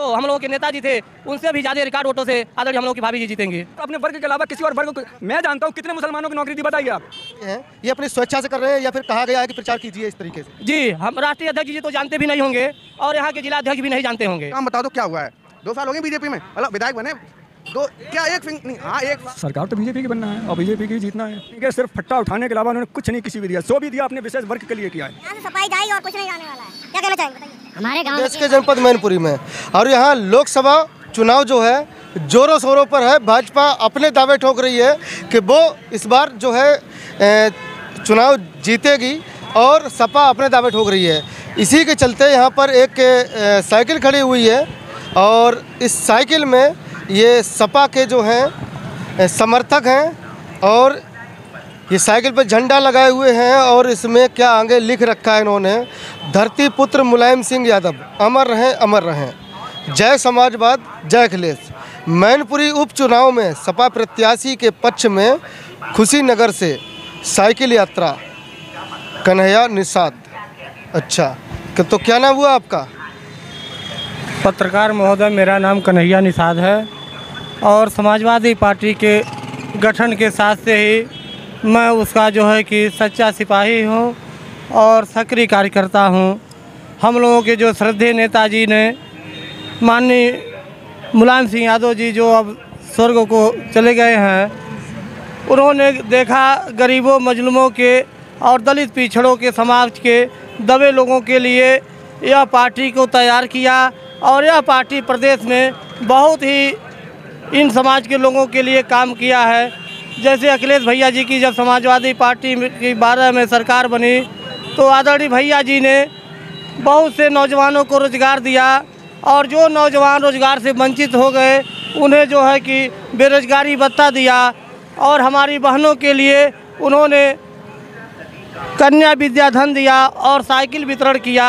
जो हम लोगों के नेताजी थे उनसे भी ज्यादा रिकॉर्ड वोटों से आदरणीय हम लोग की भाभी जी जीतेंगे। अपने वर्ग के अलावा किसी और वर्ग को मैं जानता हूँ कितने मुसलमानों की नौकरी दी बताइए आप। ये अपनी स्वेच्छा से कर रहे हैं या फिर कहा गया है कि प्रचार कीजिए इस तरीके से? जी, हम राष्ट्रीय अध्यक्ष जी तो जानते भी नहीं होंगे और यहाँ के जिला अध्यक्ष भी नहीं जानते होंगे। काम बता दो क्या हुआ है? 2 साल हो गए बीजेपी में, मतलब विधायक बने दो, क्या एक नहीं, हाँ एक सरकार तो बीजेपी की बनना है और बीजेपी की जीतना है। ठीक है, सिर्फ फट्टा उठाने के अलावा उन्होंने कुछ नहीं किसी भी दिया, जो भी दिया अपने विशेष वर्ग के लिए किया है। सफाई जाएगी और कुछ नहीं आने वाला है। क्या कहना चाहेंगे बताइए? हमारे गांव देश के जनपद मैनपुरी में और यहाँ लोकसभा चुनाव जो है जोरों शोरों पर है। भाजपा अपने दावे ठोक रही है कि वो इस बार जो है चुनाव जीतेगी और सपा अपने दावे ठोक रही है। इसी के चलते यहाँ पर एक साइकिल खड़ी हुई है और इस साइकिल में ये सपा के जो हैं समर्थक हैं और ये साइकिल पर झंडा लगाए हुए हैं और इसमें क्या आगे लिख रखा है इन्होंने, धरती पुत्र मुलायम सिंह यादव अमर रहें अमर रहें, जय समाजवाद जय अखिलेश। मैनपुरी उपचुनाव में सपा प्रत्याशी के पक्ष में खुशीनगर से साइकिल यात्रा कन्हैया निषाद। अच्छा, तो क्या नाम हुआ आपका? पत्रकार महोदय, मेरा नाम कन्हैया निषाद है और समाजवादी पार्टी के गठन के साथ से ही मैं उसका जो है कि सच्चा सिपाही हूँ और सक्रिय कार्यकर्ता हूँ। हम लोगों के जो श्रद्धेय नेताजी ने माननीय मुलायम सिंह यादव जी जो अब स्वर्ग को चले गए हैं, उन्होंने देखा गरीबों मजलूमों के और दलित पिछड़ों के समाज के दबे लोगों के लिए यह पार्टी को तैयार किया और यह पार्टी प्रदेश में बहुत ही इन समाज के लोगों के लिए काम किया है। जैसे अखिलेश भैया जी की जब समाजवादी पार्टी की 12 में सरकार बनी तो आदरणीय भैया जी ने बहुत से नौजवानों को रोज़गार दिया और जो नौजवान रोज़गार से वंचित हो गए उन्हें जो है कि बेरोजगारी भत्ता दिया और हमारी बहनों के लिए उन्होंने कन्या विद्याधन दिया और साइकिल वितरण किया।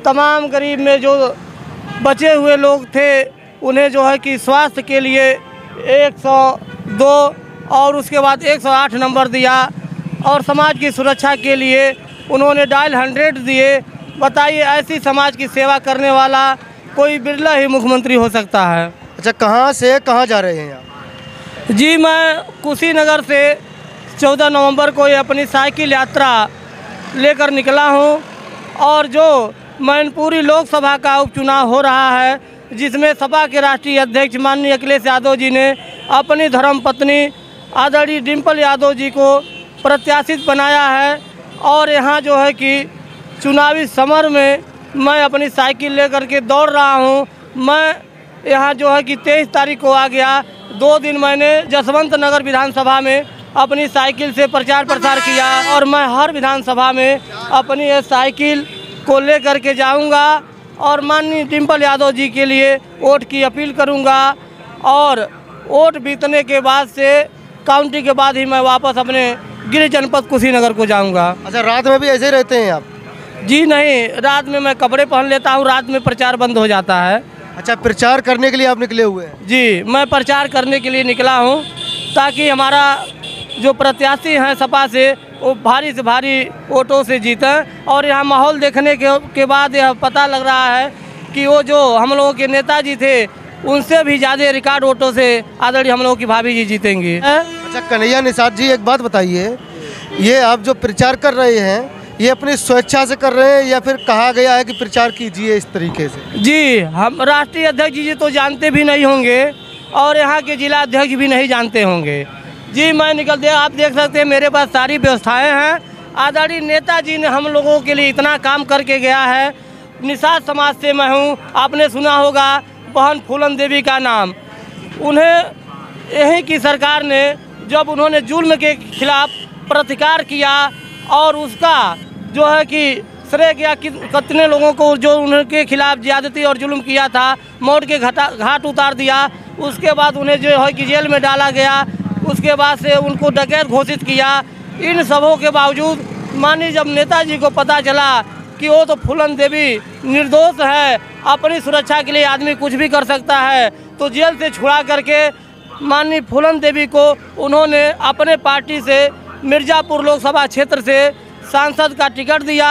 तमाम गरीब में जो बचे हुए लोग थे उन्हें जो है कि स्वास्थ्य के लिए 102 और उसके बाद 108 नंबर दिया और समाज की सुरक्षा के लिए उन्होंने डायल 100 दिए। बताइए, ऐसी समाज की सेवा करने वाला कोई बिरला ही मुख्यमंत्री हो सकता है। अच्छा, कहाँ से कहाँ जा रहे हैं आप? जी, मैं कुशीनगर से 14 नवंबर को ये अपनी साइकिल यात्रा लेकर निकला हूँ और जो मैनपुरी लोकसभा का उपचुनाव हो रहा है जिसमें सपा के राष्ट्रीय अध्यक्ष माननीय अखिलेश यादव जी ने अपनी धर्मपत्नी आदरणीय डिम्पल यादव जी को प्रत्याशित बनाया है और यहाँ जो है कि चुनावी समर में मैं अपनी साइकिल लेकर के दौड़ रहा हूँ। मैं यहाँ जो है कि 23 तारीख को आ गया। 2 दिन मैंने जसवंत नगर विधानसभा में अपनी साइकिल से प्रचार प्रसार किया और मैं हर विधानसभा में अपनी ये साइकिल को लेकर के जाऊंगा और माननीय डिम्पल यादव जी के लिए वोट की अपील करूंगा और वोट बीतने के बाद से काउंटी के बाद ही मैं वापस अपने गृह जनपद कुशीनगर को जाऊंगा। अच्छा, रात में भी ऐसे ही रहते हैं आप? जी नहीं, रात में मैं कपड़े पहन लेता हूं, रात में प्रचार बंद हो जाता है। अच्छा, प्रचार करने के लिए आप निकले हुए हैं? जी, मैं प्रचार करने के लिए निकला हूं ताकि हमारा जो प्रत्याशी हैं सपा से वो भारी से भारी वोटों से जीतें और यहाँ माहौल देखने के बाद यह पता लग रहा है कि वो जो हम लोगों के नेताजी थे उनसे भी ज़्यादा रिकॉर्ड वोटों से आदरणीय हम लोगों की भाभी जी जीतेंगी। अच्छा, कन्हैया निषाद जी, एक बात बताइए, ये आप जो प्रचार कर रहे हैं ये अपनी स्वेच्छा से कर रहे हैं या फिर कहा गया है कि प्रचार कीजिए इस तरीके से? जी, हम राष्ट्रीय अध्यक्ष जी तो जानते भी नहीं होंगे और यहाँ के जिला अध्यक्ष भी नहीं जानते होंगे। जी, मैं निकलते आप देख सकते हैं मेरे पास सारी व्यवस्थाएं हैं। आदरणीय नेताजी ने हम लोगों के लिए इतना काम करके गया है। निषाद समाज से मैं हूँ, आपने सुना होगा बहन फूलन देवी का नाम। उन्हें यहीं की सरकार ने जब उन्होंने जुल्म के खिलाफ प्रतिकार किया और उसका जो है कि श्रेय किया कितने लोगों को जो उनके खिलाफ ज्यादती और जुल्म किया था, मौत के घाट उतार दिया। उसके बाद उन्हें जो है कि जेल में डाला गया, उसके बाद से उनको डकैत घोषित किया। इन सबों के बावजूद माननीय जब नेताजी को पता चला कि वो तो फूलन देवी निर्दोष है, अपनी सुरक्षा के लिए आदमी कुछ भी कर सकता है, तो जेल से छुड़ा करके माननीय फूलन देवी को उन्होंने अपने पार्टी से मिर्ज़ापुर लोकसभा क्षेत्र से सांसद का टिकट दिया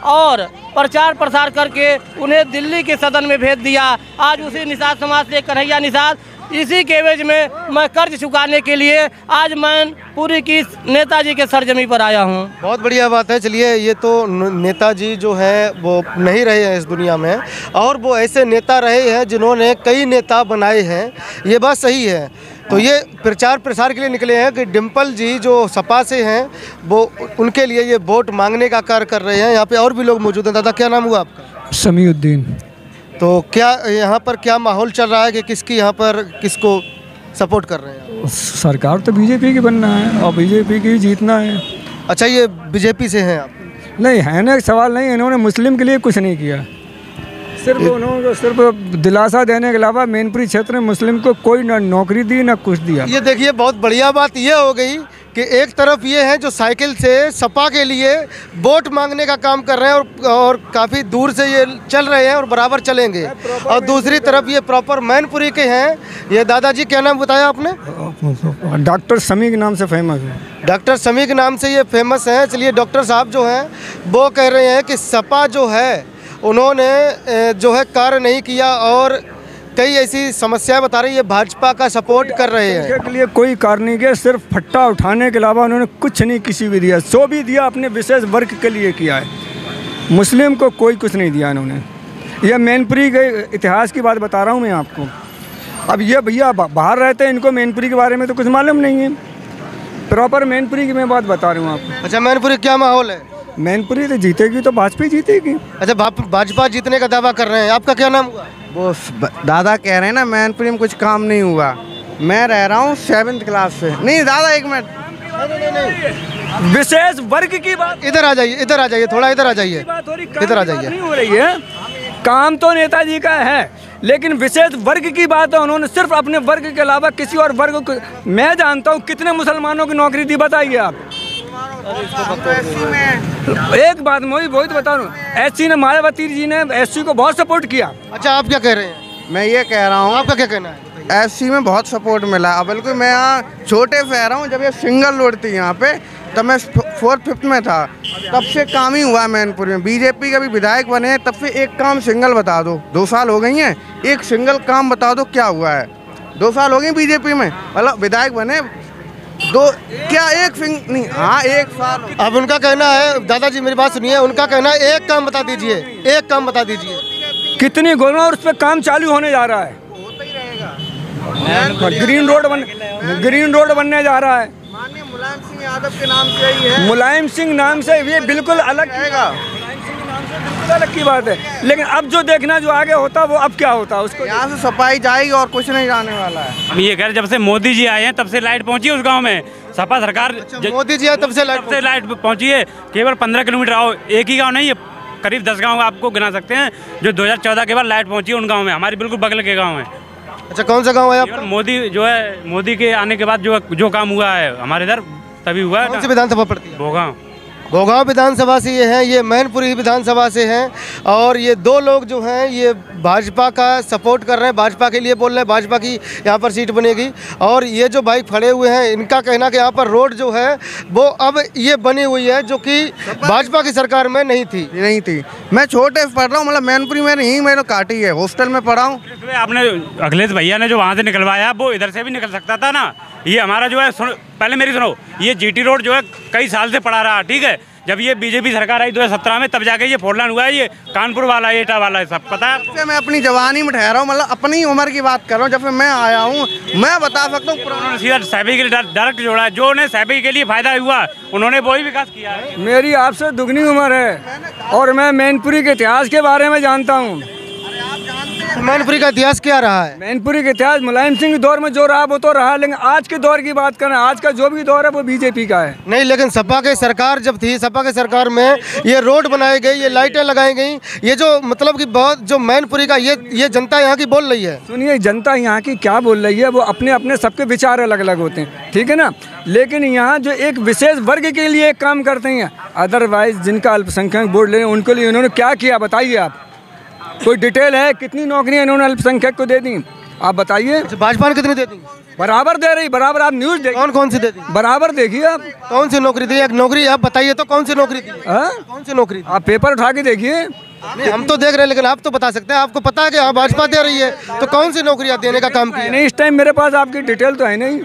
और प्रचार प्रसार करके उन्हें दिल्ली के सदन में भेज दिया। आज उसी निषाद समाज से कन्हैया निषाद, इसी के एवज में मैं कर्ज चुकाने के लिए आज मैं पूरी की नेताजी के सरजमी पर आया हूँ। बहुत बढ़िया बात है। चलिए, ये तो नेताजी जो है वो नहीं रहे हैं इस दुनिया में, और वो ऐसे नेता रहे हैं जिन्होंने कई नेता बनाए हैं, ये बात सही है। तो ये प्रचार प्रसार के लिए निकले हैं कि डिम्पल जी जो सपा से हैं वो उनके लिए ये वोट मांगने का कार्य कर रहे हैं। यहाँ पे और भी लोग मौजूद हैं। दादा, क्या नाम हुआ आपका? समीउद्दीन। तो क्या यहाँ पर क्या माहौल चल रहा है कि किसकी यहाँ पर किसको सपोर्ट कर रहे हैं? सरकार तो बीजेपी की बनना है और बीजेपी की जीतना है। अच्छा, ये बीजेपी से हैं आप? नहीं है ना, सवाल नहीं। इन्होंने मुस्लिम के लिए कुछ नहीं किया, सिर्फ उन्होंने सिर्फ दिलासा देने के अलावा मैनपुरी क्षेत्र में मुस्लिम को कोई ना नौकरी दी ना कुछ दिया। ये देखिए, बहुत बढ़िया बात ये हो गई कि एक तरफ ये है जो साइकिल से सपा के लिए वोट मांगने का काम कर रहे हैं और काफ़ी दूर से ये चल रहे हैं और बराबर चलेंगे, और दूसरी तरफ ये प्रॉपर मैनपुरी के हैं। ये दादाजी, क्या नाम बताया आपने? डॉक्टर समी के नाम से फेमस है। डॉक्टर समी के नाम से ये फेमस हैं। चलिए, डॉक्टर साहब जो हैं वो कह रहे हैं कि सपा जो है उन्होंने जो है कार्य नहीं किया और कई ऐसी समस्याएं बता रही है, भाजपा का सपोर्ट कर रहे हैं। के लिए कोई कार्य नहीं किया, सिर्फ फट्टा उठाने के अलावा उन्होंने कुछ नहीं किसी भी दिया। सो भी दिया अपने विशेष वर्ग के लिए किया है, मुस्लिम को कोई कुछ नहीं दिया इन्होंने। यह मैनपुरी के इतिहास की बात बता रहा हूँ मैं आपको। अब ये भैया बाहर रहते हैं, इनको मैनपुरी के बारे में तो कुछ मालूम नहीं है। प्रॉपर मैनपुरी की मैं बात बता रहा हूँ आपको। अच्छा, मैनपुरी क्या माहौल है? मैनपुरी तो जीतेगी तो भाजपा जीतेगी। अच्छा, भाजपा जीतने का दावा कर रहे हैं। आपका क्या नाम हुआ? वो दादा कह रहे हैं ना मैनपुरी में कुछ काम नहीं हुआ। मैं रह रहा हूँ 7th क्लास से। नहीं दादा, एक मिनट, विशेष वर्ग की बात। इधर आ जाइए, इधर आ जाइए, थोड़ा इधर आ जाइए, इधर आ जाइए। नहीं हो रही है, काम तो नेताजी का है, लेकिन विशेष वर्ग की बात है। उन्होंने सिर्फ अपने वर्ग के अलावा किसी और वर्ग को, मैं जानता हूँ कितने मुसलमानों की नौकरी दी, बताइए आप। एक बात मैं वही तो बता रहा हूँ, एससी ने, मायावती जी ने एससी को बहुत सपोर्ट किया। अच्छा, आप क्या कह रहे हैं? मैं ये कह रहा हूँ, आपका क्या कहना है? एससी में बहुत सपोर्ट मिला है। बल्कि मैं यहाँ छोटे से रहा हूँ, जब ये सिंगल रोड थी यहाँ पे, तब मैं 4th-5th में था, तब से काम ही हुआ है मैनपुरी में। बीजेपी के भी विधायक बने हैं, तब से एक काम सिंगल बता दो। 2 साल हो गई हैं, एक सिंगल काम बता दो क्या हुआ है। 2 साल हो गए बीजेपी में, मतलब विधायक बने क्या एक नहीं, हाँ 1 साल। अब उनका कहना है, दादाजी मेरी बात सुनिए, उनका कहना है एक काम बता दीजिए, एक काम बता दीजिए। कितनी गोलों और उस पर काम चालू होने जा रहा है। ग्रीन रोड बनने जा रहा है। माननीय मुलायम सिंह यादव के नाम से ही है। मुलायम सिंह नाम से ये बिल्कुल अलग रहेगा, अलग की बात है। लेकिन अब जो देखना जो आगे होता वो अब क्या होता उसको, यहाँ से सफाई जाएगी और कुछ नहीं जाने वाला है। हम ये कह रहे, जब से मोदी जी आए हैं तब से लाइट पहुंची है उस गांव में। सपा सरकार मोदी जी आए तब से लाइट पहुंची है। केवल 15 किलोमीटर आओ, एक ही गांव नहीं है, करीब 10 गांव आपको गिना सकते हैं जो 2014 के बाद लाइट पहुंची है उन गाँव में, हमारी बिल्कुल बगल के गाँव में। अच्छा, कौन सा गाँव है आपका? मोदी के आने के बाद जो काम हुआ है हमारे इधर तभी हुआ है। कौन सी विधानसभा पड़ती है? भोगांव। गोगांव विधानसभा से ये हैं, ये मैनपुरी विधानसभा से हैं, और ये 2 लोग जो हैं ये भाजपा का सपोर्ट कर रहे हैं, भाजपा के लिए बोल रहे हैं, भाजपा की यहाँ पर सीट बनेगी। और ये जो भाई खड़े हुए हैं, इनका कहना कि यहाँ पर रोड जो है वो अब ये बनी हुई है जो कि भाजपा की सरकार में नहीं थी। मैं छोटे से पढ़ रहा हूँ, मतलब मैनपुरी में नहीं, मैंने काटी है, हॉस्टल में पढ़ा हूँ। आपने अखिलेश भैया ने जो वहाँ से निकलवाया वो इधर से भी निकल सकता था ना। ये हमारा जो है, पहले मेरी सुनो, ये जीटी रोड जो है कई साल से पड़ा रहा, ठीक है। जब ये बीजेपी सरकार आई 2017 में, तब जाके ये 4 लाइन हुआ है। ये कानपुर वाला, एटा वाला है, सब पता है। मैं अपनी जवानी में ठहरा हूँ, मतलब अपनी उम्र की बात कर रहा हूँ। जब से मैं आया हूँ मैं बता सकता हूँ, उन्होंने सीधा सैफी के लिए डायरेक्ट जोड़ा, जो उन्हें सैफी के लिए फायदा हुआ उन्होंने वही विकास किया है। मेरी आपसे दुगनी उम्र है और मैं मैनपुरी के इतिहास के बारे में जानता हूँ। मैनपुरी का इतिहास क्या रहा है? मैनपुरी का इतिहास मुलायम सिंह के दौर में जो रहा वो तो रहा, लेकिन आज के दौर की बात करें, आज का जो भी दौर है वो बीजेपी का है। नहीं, लेकिन सपा की सरकार जब थी, सपा की सरकार में ये रोड बनाई गई, ये लाइटें लगाई गई, ये जो मतलब कि बहुत जो मैनपुरी का ये जनता यहाँ की बोल रही है। सुनिए, जनता यहाँ की क्या बोल रही है, वो अपने अपने सबके विचार अलग अलग होते हैं, ठीक है ना। लेकिन यहाँ जो एक विशेष वर्ग के लिए एक काम करते हैं, अदरवाइज जिनका अल्पसंख्यक वोट ले उनके लिए उन्होंने क्या किया बताइए आप। कोई डिटेल है? कितनी नौकरियां इन्होंने अल्पसंख्यक को दे दी? आप बताइए। भाजपा ने कितनी दे दी? बराबर दे रही, बराबर। आप न्यूज़ देखिए। कौन कौन सी दे दी? बराबर देखिए आप। कौन सी नौकरी दी? एक नौकरी आप बताइए तो, कौन सी नौकरी दी? कौन सी नौकरी दी? आप पेपर उठा के देखिए। नहीं, हम तो देख रहे हैं, लेकिन आप तो बता सकते हैं। आपको पता है कि हाँ भाजपा दे रही है, तो कौन सी नौकरियां देने का काम किया? नहीं, इस टाइम मेरे पास आपकी डिटेल तो है नहीं।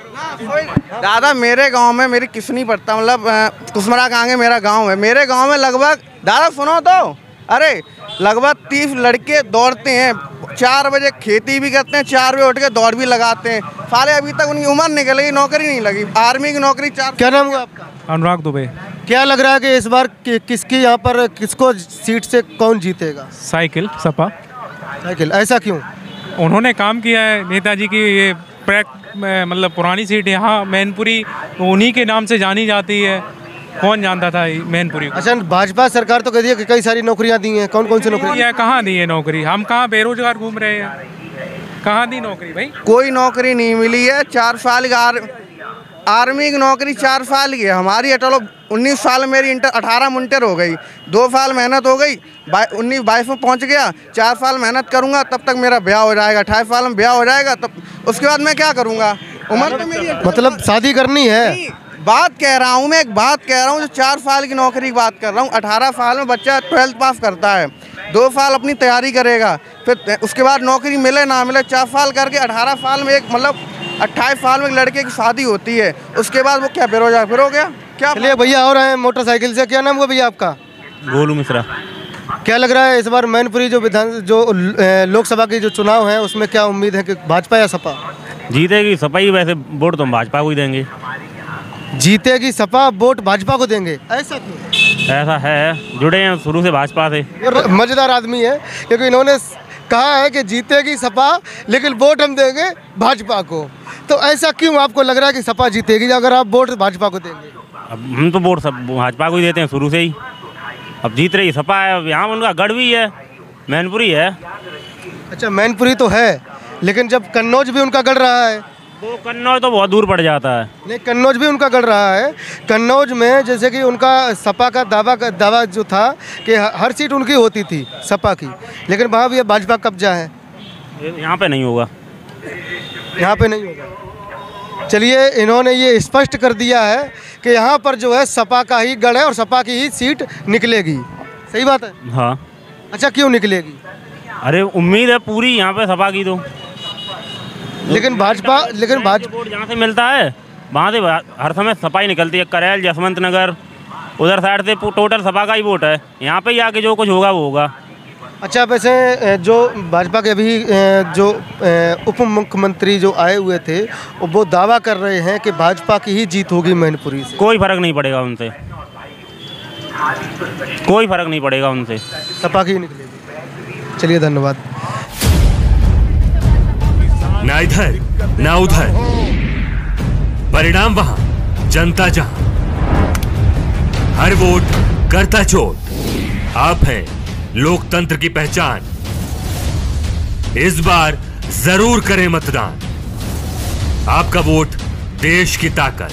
दादा मेरे गांव में मेरी किस नहीं पड़ता, मतलब कुसमरा कांगे मेरा गांव है। मेरे गांव में लगभग, दादा सुनो तो, अरे लगभग 30 लड़के दौड़ते हैं। 4 बजे खेती भी करते हैं, 4 बजे उठ के दौड़ भी लगाते हैं। साले अभी तक उनकी उम्र निकल गई, नौकरी नहीं लगी। आर्मी की नौकरी 4। क्या नाम हुआ आपका? अनुराग दुबे। क्या लग रहा है कि इस बार किसकी यहाँ पर, किसको सीट से कौन जीतेगा? साइकिल सपा। साइकिल, ऐसा क्यों? उन्होंने काम किया है नेताजी की। ये मतलब पुरानी सीट यहाँ मैनपुरी उन्हीं के नाम से जानी जाती है। कौन जानता था मैनपुरी को? अच्छा, भाजपा सरकार तो कह दी है कि कई सारी नौकरियां दी हैं। कौन कौन सी नौकरी? कहाँ दी है नौकरी? हम कहाँ बेरोजगार घूम रहे हैं, कहाँ दी नौकरी भाई? कोई नौकरी नहीं मिली है। 4 साल की आर्मी की नौकरी 4 साल की है। हमारी चलो 19 साल मेरी 18 मुंटर हो गई। 2 साल मेहनत हो गई, 19-22 में पहुंच गया। 4 साल मेहनत करूंगा तब तक मेरा ब्याह हो जाएगा। 28 साल में ब्याह हो जाएगा, तब उसके बाद मैं क्या करूंगा? उम्र तो मेरी, मतलब शादी करनी है। बात कह रहा हूँ मैं, एक बात कह रहा हूँ जो 4 साल की नौकरी की बात कर रहा हूँ। 18 साल में बच्चा 12th पास करता है, 2 साल अपनी तैयारी करेगा, फिर उसके बाद नौकरी मिले ना मिले 4 साल करके 18 साल में एक, मतलब 28 साल में एक लड़के की शादी होती है। उसके बाद वो क्या बेरोजगार फिर हो गया क्या? चलिए भैया और आए मोटरसाइकिल से। क्या नाम हुआ भैया आपका? गोलू मिश्रा। क्या लग रहा है इस बार मैनपुरी जो लोकसभा की जो चुनाव है, उसमें क्या उम्मीद है कि भाजपा या सपा जीतेगी? सपा ही। वैसे वोट तो हम भाजपा को ही देंगे। जीतेगी सपा, वोट भाजपा को देंगे, ऐसा क्यों? ऐसा है, जुड़े हैं शुरू से भाजपा से। मज़ेदार आदमी है, क्योंकि इन्होंने कहा है कि जीतेगी सपा लेकिन वोट हम देंगे भाजपा को। तो ऐसा क्यों आपको लग रहा है कि सपा जीतेगी अगर आप वोट भाजपा को देंगे? अब हम तो वोट सब भाजपा को ही देते हैं शुरू से ही। अब जीत रही सपा है। अब यहाँ उनका गढ़ भी है, मैनपुरी है। अच्छा, मैनपुरी तो है, लेकिन जब कन्नौज भी उनका गढ़ रहा है। वो कन्नौज तो बहुत दूर पड़ जाता है। नहीं, कन्नौज भी उनका गढ़ रहा है। कन्नौज में जैसे कि उनका सपा का दावा जो था कि हर सीट उनकी होती थी सपा की, लेकिन वहाँ भी भाजपा कब्जा है। यहाँ पे नहीं होगा। यहाँ पे नहीं होगा। चलिए, इन्होंने ये स्पष्ट कर दिया है कि यहाँ पर जो है सपा का ही गढ़ है और सपा की ही सीट निकलेगी। सही बात है? हाँ। अच्छा, क्यों निकलेगी? अरे उम्मीद है पूरी यहाँ पे सपा की तो। लेकिन भाजपा वोट जहाँ से मिलता है वहाँ से हर समय सपा ही निकलती है। करेल, जसवंत नगर, उधर साइड से टोटल सपा का ही वोट है। यहाँ पे ही आके जो कुछ होगा वो होगा। अच्छा, वैसे जो भाजपा के अभी जो उप मुख्यमंत्री जो आए हुए थे, वो दावा कर रहे हैं कि भाजपा की ही जीत होगी मैनपुरी से। कोई फर्क नहीं पड़ेगा उनसे, कोई फर्क नहीं पड़ेगा उनसे, सपा की ही निकलेगी। चलिए, धन्यवाद। ना इधर ना उधर, परिणाम वहां, जनता जहां। हर वोट करता चोट। आप हैं लोकतंत्र की पहचान। इस बार जरूर करें मतदान। आपका वोट देश की ताकत।